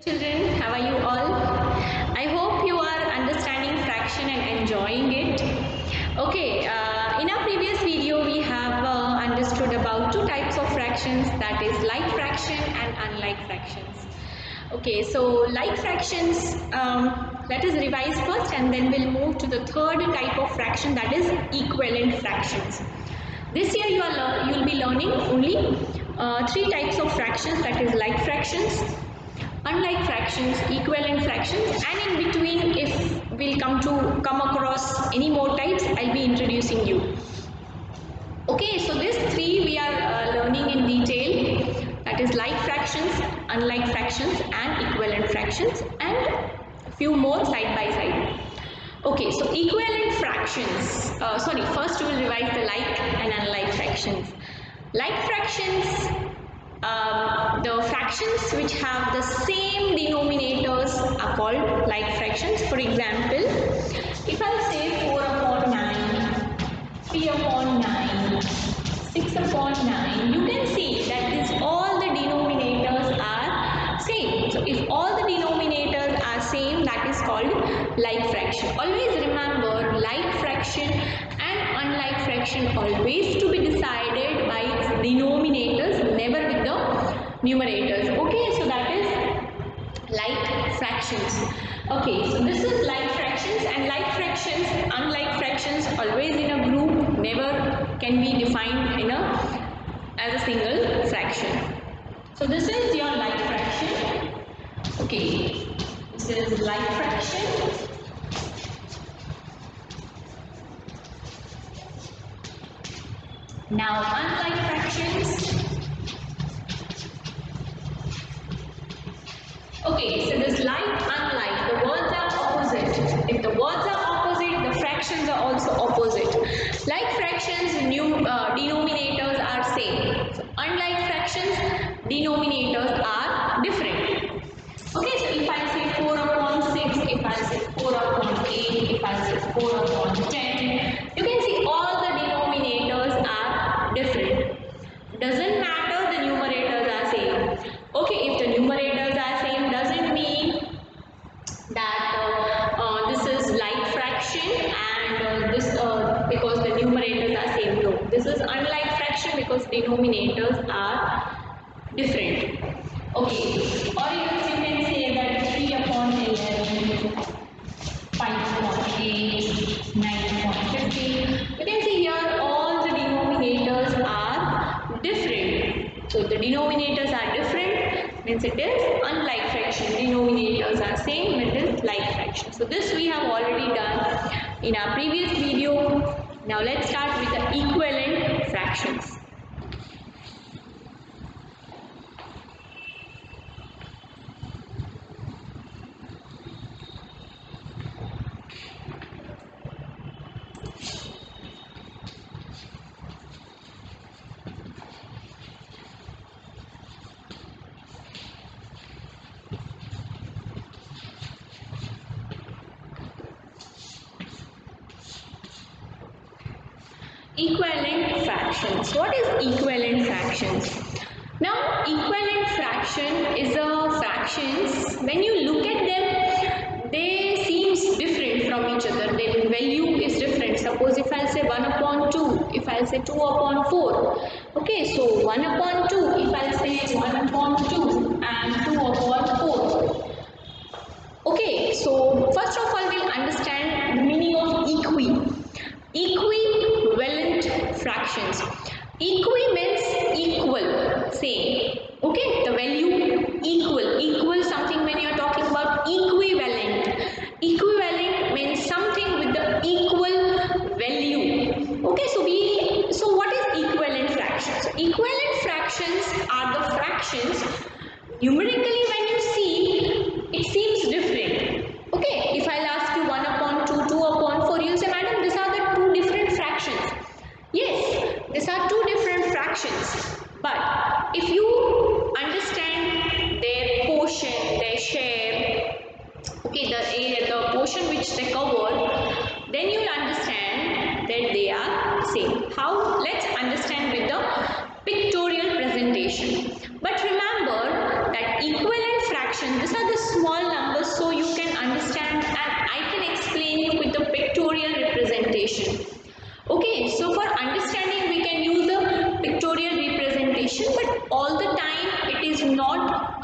Children, how are you all? I hope you are understanding fraction and enjoying it. Okay, in our previous video we have understood about two types of fractions, that is like fraction and unlike fractions. Okay, so like fractions, let us revise first and then we'll move to the third type of fraction, that is equivalent fractions. This year you'll be learning only three types of fractions, that is like fractions, unlike fractions, equivalent fractions, and in between, if we'll come across any more types, I'll be introducing you. Okay, so these three we are learning in detail, that is like fractions, unlike fractions and equivalent fractions, and a few more side by side. Okay, so equivalent fractions, first we will revise the like and unlike fractions. Like fractions, the fractions which have the same denominators are called like fractions. For example, if I say 4 upon 9, 3 upon 9, 6 upon 9, you can see that all the denominators are same. So if all the denominators are same, that is called like fraction. Always remember, like fraction and unlike fraction always to be decided by its denominators, never with the numerators. Okay, so that is like fractions. Okay, so this is like fractions, and like fractions, unlike fractions, always in a group, never can be defined in as a single fraction. So this is your like fraction. Okay, this is like fraction. Now unlike fractions. Okay, so this like, unlike, the words are opposite. If the words are opposite, the fractions are also opposite. Like fractions, denominators are same. So unlike fractions, denominators are different. Okay, so if I say 4 upon 6, if I say 4 upon 8, if I say 4 upon 10, you can see all the denominators are different. Doesn't matter the numerators are same. Okay, if the numerators are same, doesn't mean that this is like fraction and this because the numerators are same. No, this is unlike fraction because denominators are different. Okay, or else you can say that 3 upon 11, 5 upon 8, 9 upon 15. You can see here all the denominators are different. So the denominators are different, means it is unlike fraction. Denominators are same, it is like fraction. So this we have already done in our previous video. Now let's start with the equivalent fractions. Equivalent fractions. What is equivalent fractions? Now, equivalent fraction is a fractions. When you look at them, they seems different from each other. Their value is different. Suppose if I say 1 upon 2, if I say 2 upon 4. Okay, so 1 upon 2, if I say 1 upon 2 and 2 upon 4. Okay, so first of all, we'll understand the meaning of equivalent fractions. Equi means equal, same. Okay, the value equal something. When you are talking about equivalent means something with the equal value. Okay, so what is equivalent fractions? Equivalent fractions are the fractions numerically when you see it seems different. Okay, if I'll ask you 1 upon 2, 2 upon 4, you'll say, madam, these are the two different fractions. Yes, these are two different fractions. But if you understand their portion, their share, okay, the portion which they cover, then you'll understand that they are same. How? Let's understand with the pictorial presentation. But remember that equivalent fractions fraction, these are the small numbers, so you can understand and I can explain you with the pictorial representation. Okay, so for understanding we can use the pictorial representation, but all the time it is not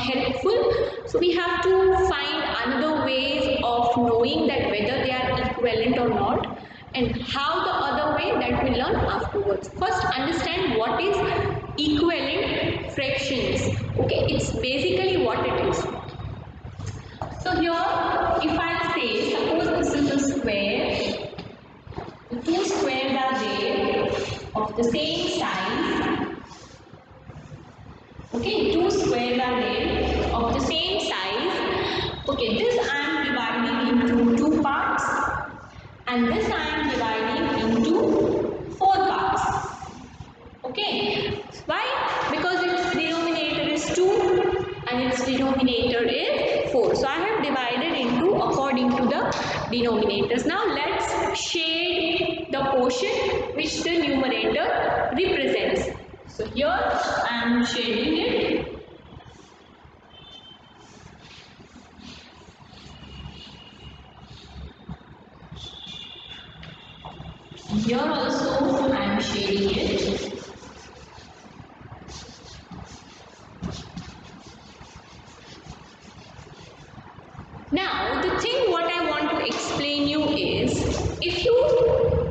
helpful. So we have to find another ways of knowing that whether they are equivalent or not, and how the other way that we learn afterwards. First understand what is equivalent fractions. Okay, it's basically what it is. So here if I say, suppose this is a square, the two squares are there of the same size. Okay, two squares are there of the same size. Okay, this I am dividing into two parts and this I am dividing into four parts. Okay, why? Because its denominator is 2 and its denominator is 4. So I have divided into according to the denominators. Now let's shade the portion which the numerator represents. So here I am shading it. Here also I am shading it. Now the thing what I want to explain you is, if you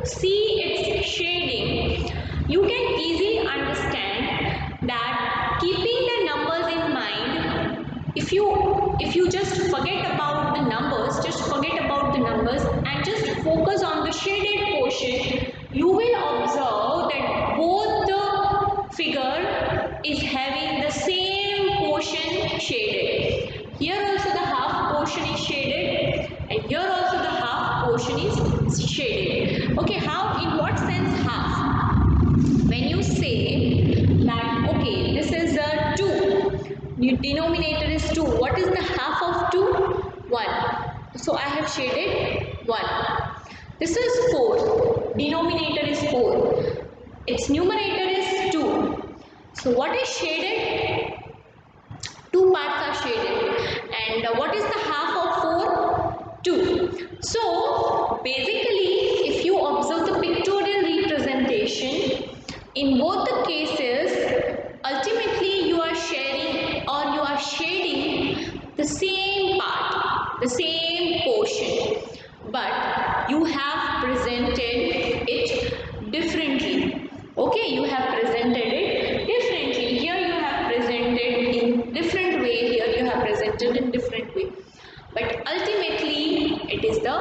see its shading, you can easily understand that keeping the numbers in mind, if you just forget about the numbers, and just focus on the shaded portion, you will observe that both the figure is having the same portion shaded. Here also the half portion is shaded and here also the half portion is shaded. Okay, how, in what sense half? When you say that, okay, this is a 2, denominator is 2, what is the half of 2? 1. So I have shaded 1. This is 4, denominator is 4, its numerator is 2. So what is shaded? Two parts are shaded. And what is the half of 4? 2. So basically if you observe the pictorial representation, in both the cases ultimately you are sharing or you are shading the same part, the same portion, but you have presented it differently. Okay, you have presented it differently. Here you have presented in different way, here you have presented in different way, but ultimately it is the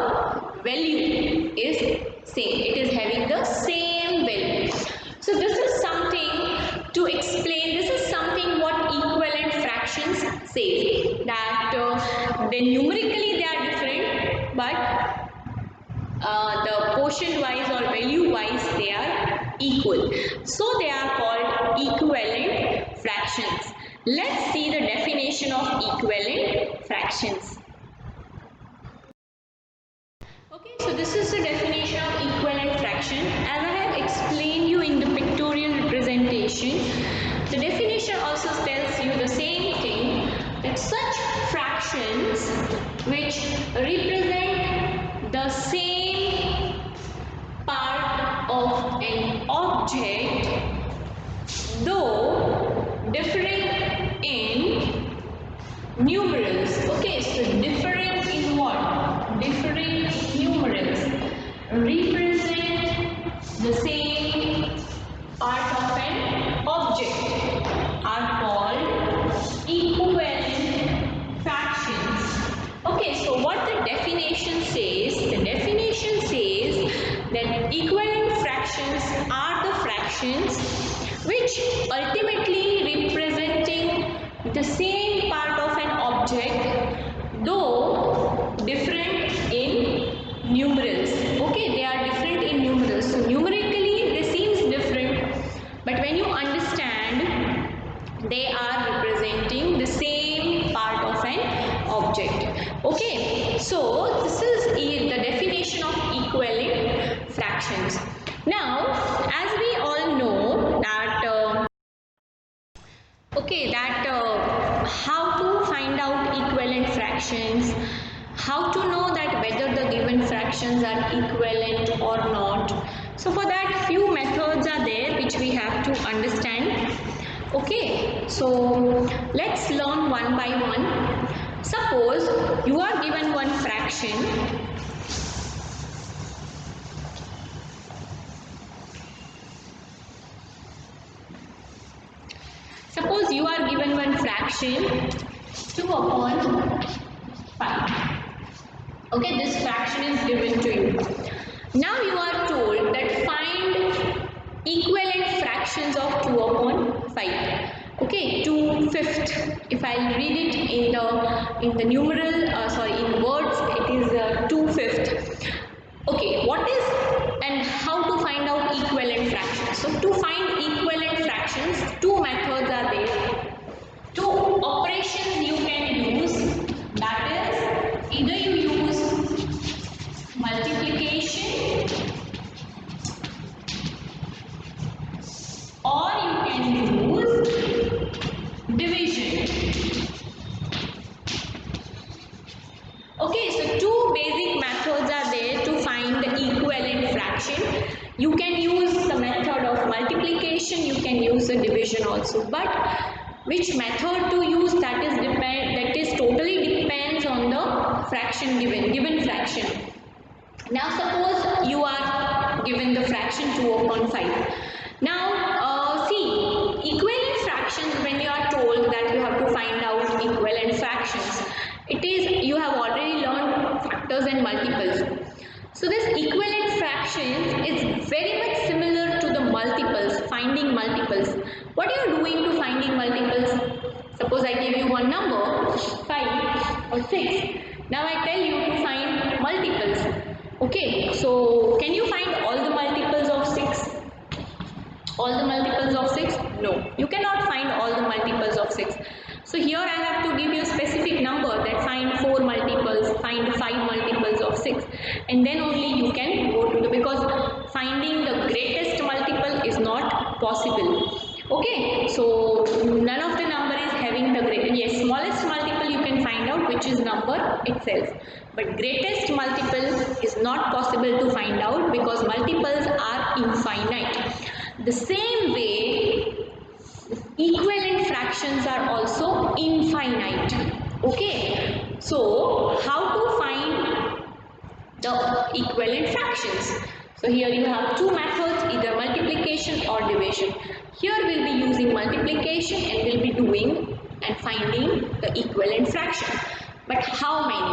value is same, it is having the same value. So this is something to explain, this is something what equivalent fractions say, that then numerically they are different, but the portion wise or value wise they are equal, so they are called equivalent fractions. Let's see the definition of equivalent fractions. Okay, so this is the definition of equivalent fraction. As I have explained you in the pictorial representation, the definition also tells you the same thing, that such fractions which represent the same part of an object though differing in numerals. Okay, so differing in what? Differing numerals represent the same part of an object are called equivalent fractions. Okay, so what the definition says? The definition says that equivalent fractions are the fractions which ultimately representing the same part of an object though different in numerals. Okay, they are different in numerals, so numerically they seems different, but when you understand they are representing the same part of an object. Okay, so this is the definition of equivalent fractions. Now as we all know that okay, that how to find fractions, how to know that whether the given fractions are equivalent or not. So for that few methods are there which we have to understand. Okay, so let's learn one by one. Suppose you are given one fraction. Suppose you are given one fraction 2 upon 5. Okay, this fraction is given to you. Now you are told that find equivalent fractions of 2 upon 5. Okay, 2/5. If I'll read it in the numeral, in words, it is 2/5. Okay, what is and how to find out equivalent fractions? So to find equivalent fractions, two methods are there. Two operations you can use, that is either you use multiplication or you can use division. Okay, so two basic methods are there to find the equivalent fraction. You can use the method of multiplication, you can use the division also, but which method to use, that is totally depends on the fraction given fraction. Now suppose you are given the fraction 2 upon 5. Now see, equivalent fractions, when you are told that you have to find out equivalent fractions, it is, you have already learned factors and multiples. So this equivalent fractions is very much similar to the multiples, finding multiples. What you are doing to finding multiples? Suppose I give you one number 5 or 6. Now I tell you to find multiples. Okay, so can you find all the multiples of 6? All the multiples of 6? No, you cannot find all the multiples of 6. So here I have to give you a specific number, that find 4 multiples, find 5 multiples of 6, and then only you can go to the, because finding the greatest multiple is not possible. Okay, so none of the number is having the greatest. Yes, smallest multiple you can find out, which is number itself, but greatest multiple is not possible to find out because multiples are infinite. The same way, equivalent fractions are also infinite. Okay, so how to find the equivalent fractions? So here you have two methods, either multiplication or division. Here we'll be using multiplication and we'll be doing and finding the equivalent fraction. But how many?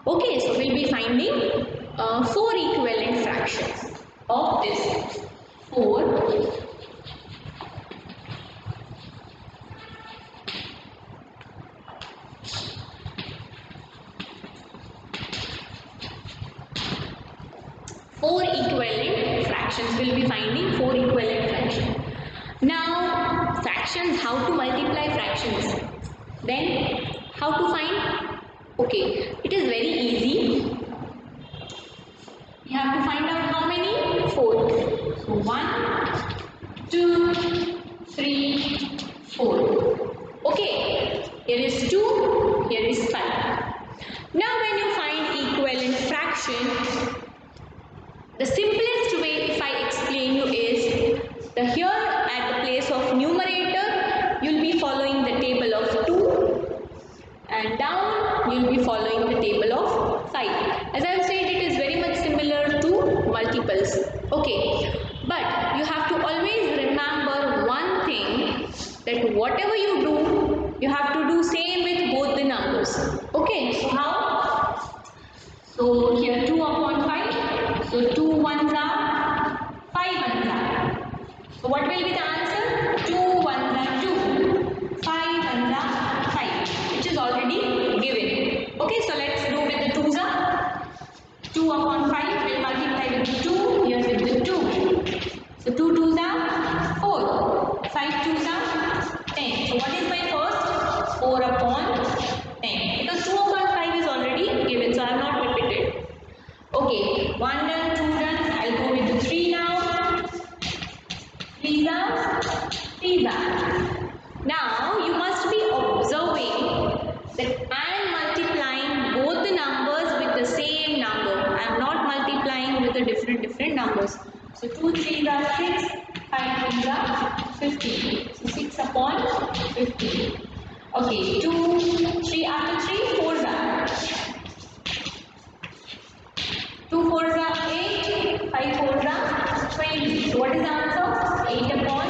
Okay, so we'll be finding 4 equivalent fractions of this 4. Four equivalent fractions. We'll be finding 4 equivalent fractions. Now, fractions, how to multiply fractions? Then, how to find? Okay, it is very easy. You have to find out how many? 4. So 1, 2, 3, 4. Okay, here is 2, here is 5. Now when you find equivalent fraction, the simplest way if I explain you is, the here at the place of numerator, you will be following the table of 2 and down you will be following the table of 5. As I have said, it is very much similar to multiples. Okay, but you have to always remember one thing, that whatever you do, you have to do same with both the numbers. Okay, so how? So here 2 upon 5. So 2 ones are 5 ones are. So what will be the answer? 2 ones are 2. 5 ones are 5. Which is already given. Okay, so let's do with the 2's are. 2 upon 5 will multiply with 2. Here with the 2. So 2 2's are 4. 5 2's are 10. So what is my first? 4 upon 10. Because 2 upon 5 is already given. So I have not repeated. Okay, 1 done, 2 done. I'll go with the 3 now. 3's are, 3's are. Now you must be observing that I am multiplying numbers. So 2 3s are 6, 5 3s are 15. So 6 upon 15. Okay, 2, 3 after 3, 4s are 2 4s are 8, 5 4s are 20. So what is the answer? 8 upon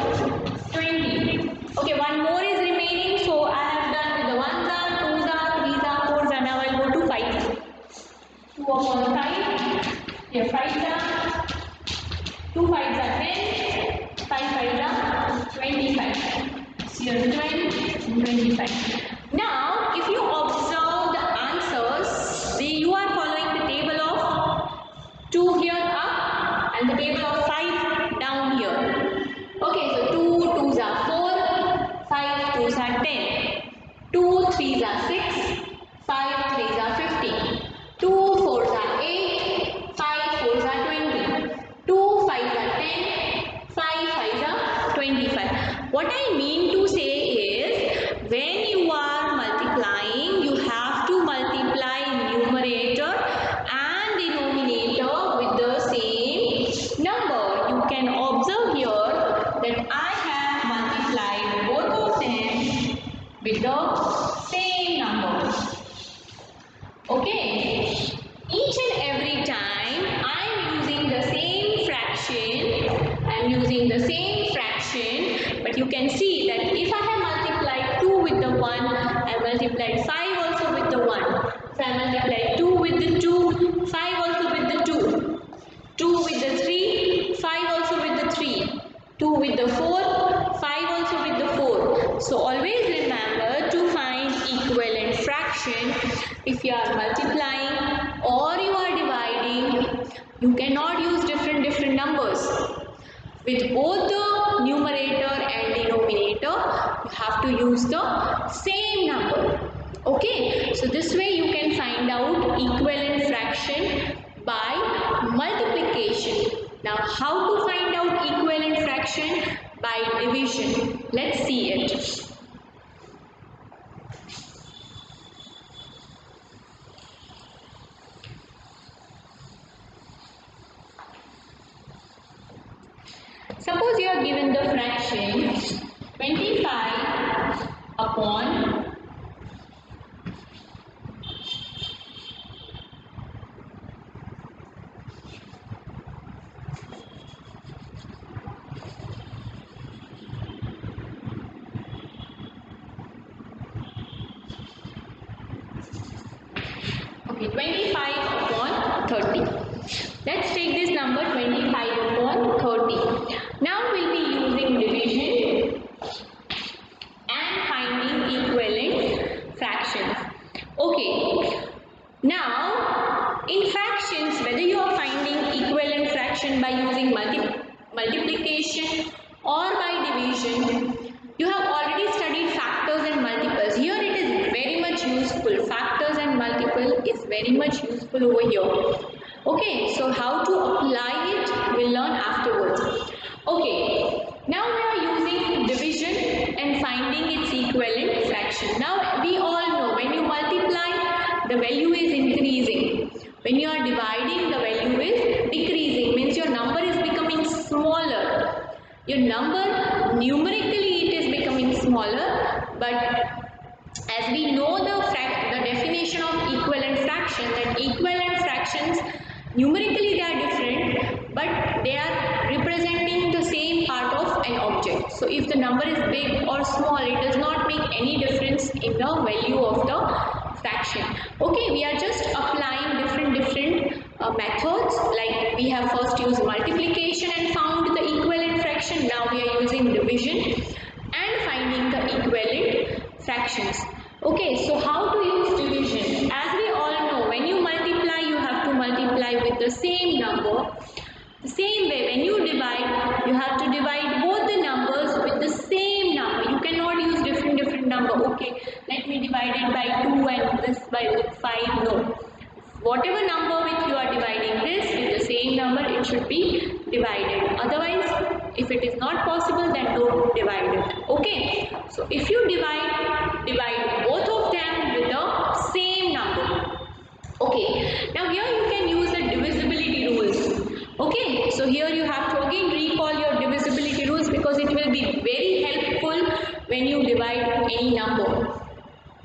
20. Okay, one more is remaining. So I have done with the 1s are, 2s are, 3s are, 4s are. Now I'll go to 5s. 2 upon 5. Here 5s are, 2 5s are 10, 5 5s are 25. So here 12, 25. Now if you observe the answers, you are following the table of 2 here up and the table of 5 down here. Okay, so 2 2s are 4, 5 2s are 10, 2 3s are 6, 5 3s are 15, 2 4s are 8, 5 4s are 20, 2 5s are 10, 5 5s are 25. What I mean to say is, when you are multiplying, you have to multiply numerator and denominator with the same number. You can observe here that I have multiplied both of them with the same number. Okay, each and every time I am using the same fraction, but you can see that if I have multiplied 2 with the 1, I multiplied 5 also with the 1. So I multiplied 2 with the 2, 5 also with the 2, 2 with the 3, 5 also with the 3, 2 with the 4, 5 also with the 4. So always remember to find equivalent fraction. If you are multiplying or you are dividing, you cannot use different numbers. With both the numerator and denominator, you have to use the same number. Okay, so this way you can find out equivalent fraction by multiplication. Now, how to find out equivalent fraction? By division. Let's see it. Suppose you are given the fraction 25 upon 25 upon 30. Let's take this number 25 upon 30. Now we'll be using division and finding equivalent fractions. Okay. Now in fractions, whether you are finding equivalent fraction by using multiplication or by division, you have already studied factors and multiples. Here it is very much useful. Factors and multiple is very much useful over here. Okay, so how to apply it, we'll learn afterwards. Okay, now we are using division and finding its equivalent fraction. Now we all know when you multiply, the value is increasing. When you are dividing, the value is decreasing. Means your number is becoming smaller. Your number numerically it is becoming smaller, but as we know the definition of equivalent fraction, that equivalent fractions numerically they are different, but they are representing the same part of an object. So if the number is big or small, it does not make any difference in the value of the fraction. Okay, we are just applying different methods. Like we have first used multiplication and found the equivalent fraction. Now we are using division and finding the equivalent fractions. Okay, so how to use division? As we all know, when you multiply, you have to multiply with the same number. The same way, when you divide, you have to divide both the numbers with the same number. You cannot use different number. Okay, let me divide it by 2 and this by 5. No. Whatever number which you are dividing this with the same number, it should be divided. Otherwise, if it is not possible, then don't divide it. Okay. So if you divide both of them with the same number. Okay. Now here you can use the divisibility rules. Okay. So here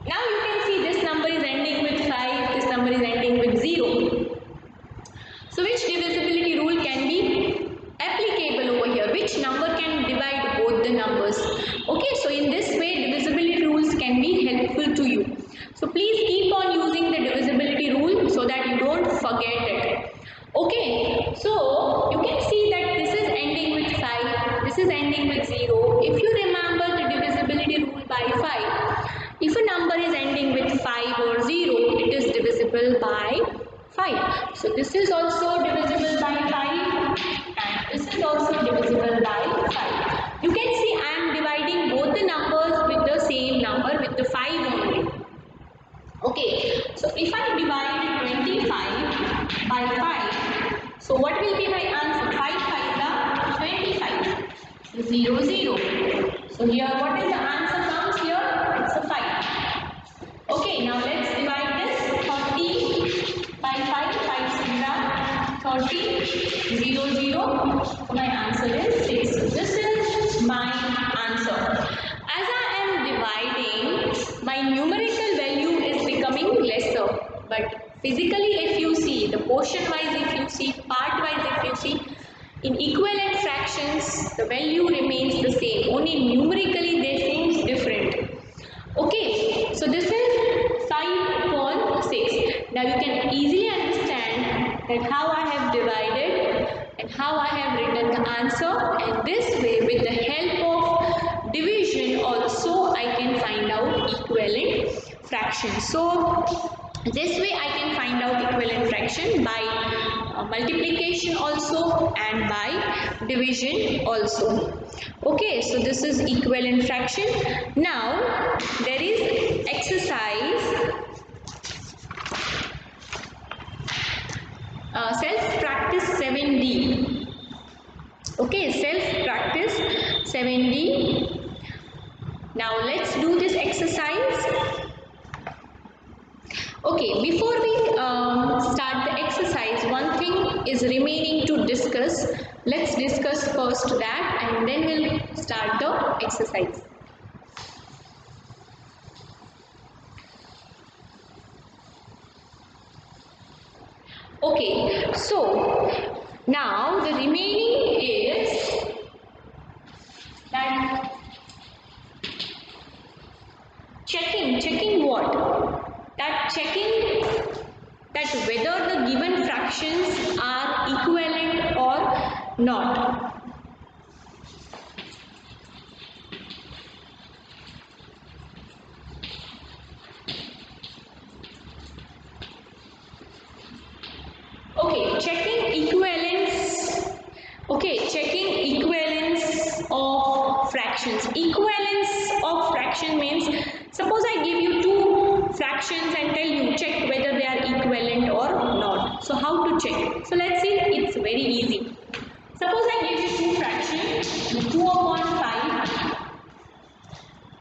Now you can see this number is ending with 5, this number is ending with 0. So which divisibility rule can be applicable over here? Which number can divide both the numbers? Okay, so in this way divisibility rules can be helpful to you. So please keep on using the divisibility rule so that you don't forget it. Okay, so you can see that this is ending with 5, this is ending with 0. If you remember the divisibility rule by 5, if a number is ending with 5 or 0, it is divisible by 5. So this is also divisible by 5 and this is also divisible by 5. You can see I am dividing both the numbers with the same number, with the 5 only. Okay, so if I divide 25 by 5, so what will be my answer? 5 5 25. So 0 0. So here what is the answer comes here? It's a 5. Okay, now let's divide this 30 by 5, 5 6 30, 0 0. So my answer is 6. So this is my answer. As I am dividing, my numerical value is becoming lesser, but physically if you see, the portion wise if you see, part wise if you see, in equivalent fractions the value remains the same, only numerically they seem different. Okay, so this is 5 upon 6. Now you can easily understand that how I have divided and how I have written the answer, and this way with the help of division also I can find out equivalent fractions. So this way I can find out equivalent fraction by multiplication also and by division also. Okay, so this is equivalent fraction. Now there is exercise self practice 7D. Okay, self practice 7D. Now let's do this exercise. Okay, before we start the exercise, one thing is remaining to discuss. Let's discuss first that and then we'll start the exercise. Okay, so now the remaining is that checking what? That checking that whether the given fractions are equivalent or not. Okay, checking equivalence. Okay, checking equivalence of fractions. Equivalence of fraction means, suppose I give you two fractions and tell you check whether they are equivalent or not. So how to check? So let's see, it's very easy. Suppose I give you two fractions, 2 upon 5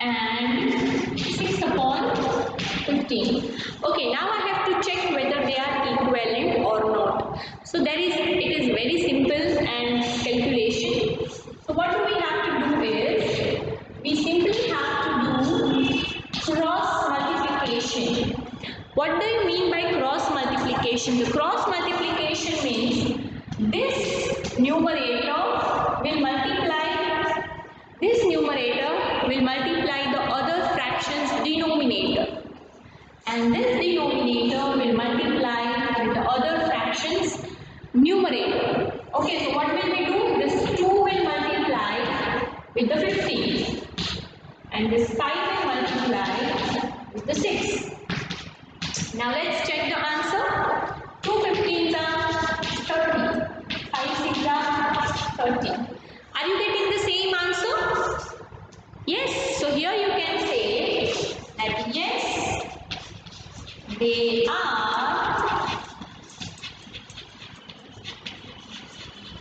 and 6 upon 15. Okay, now I have to check whether they are equivalent or not. So it is very simple and calculation. So what do we have to do is, we simply have to do cross multiplication. What do you mean by cross multiplication? The cross multiplication means this numerator will multiply the other fraction's denominator, and this denominator will multiply with the other fraction's numerator. Okay, so what will we do? This 2 will multiply with the 15 and this 5 will multiply with the 6. Now let's check the answer. 2 15s are 30, 5 6s are 30. Are you getting the same answer? Yes, so here you can say that yes, they are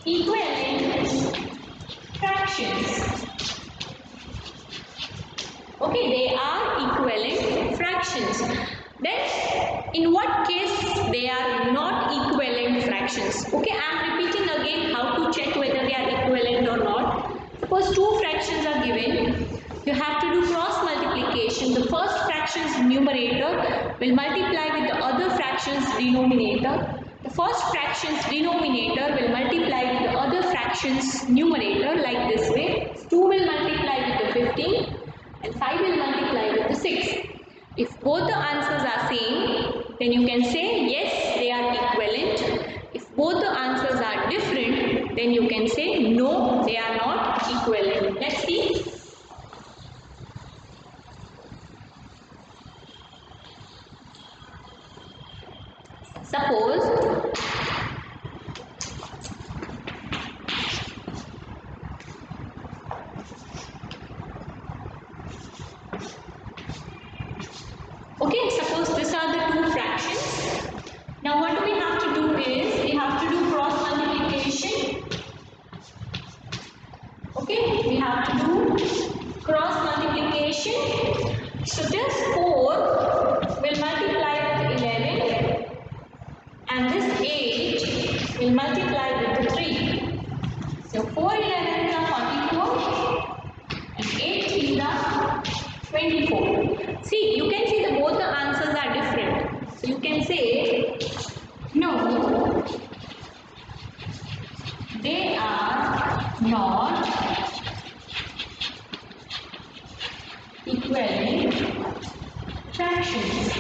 equivalent fractions. Okay, they are equivalent fractions. Then in what case they are not equivalent fractions? Okay, I am repeating again how to check whether they are equivalent or not. Suppose two fractions are given. You have to do cross multiplication. The first fraction fraction's numerator will multiply with the other fraction's denominator. The first fraction's denominator will multiply with the other fraction's numerator like this way. 2 will multiply with the 15 and 5 will multiply with the 6. If both the answers are same, then you can say yes, they are equivalent. If both the answers are different, then you can say no, they are not equivalent. Let's see. Suppose these are the two fractions. Now what we have to do is we have to do cross multiplication. Okay, we have to do cross multiplication. So this 4 will multiply with 11 and this 8 will multiply with the 3. So 4 11s are 44 and 8 3s are 24. See, you can see that both the answers are different. So you can say no, they are not equivalent fractions.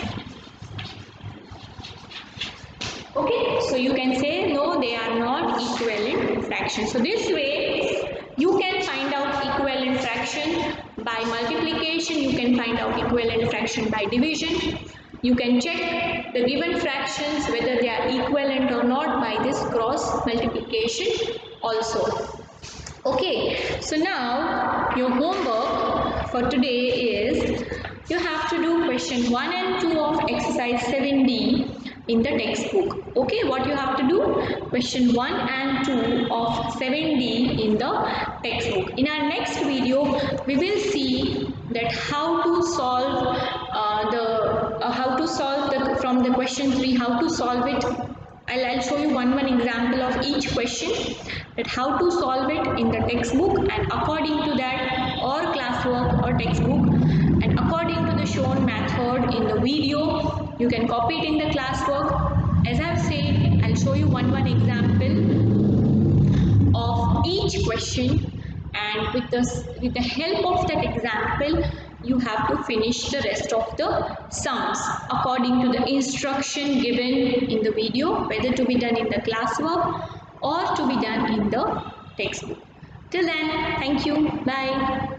Okay, so you can say no, they are not equivalent fractions. So this way you can find out equivalent fraction by multiplication, you can find out equivalent fraction by division. You can check the given fractions whether they are equivalent or not by this cross multiplication also. Okay, so now your homework for today is you have to do question 1 and 2 of exercise 7D in the textbook. Okay, what you have to do? Question 1 and 2 of 7D in the textbook. In our next video, we will see that how to solve from the question 3, how to solve it. I'll show you one example of each question, that how to solve it in the textbook, and according to that, or classwork or textbook, and according to the shown method in the video, you can copy it in the classwork. As I've said, I'll show you one example of each question, and with the help of that example, you have to finish the rest of the sums according to the instruction given in the video, whether to be done in the classwork or to be done in the textbook. Till then, thank you. Bye.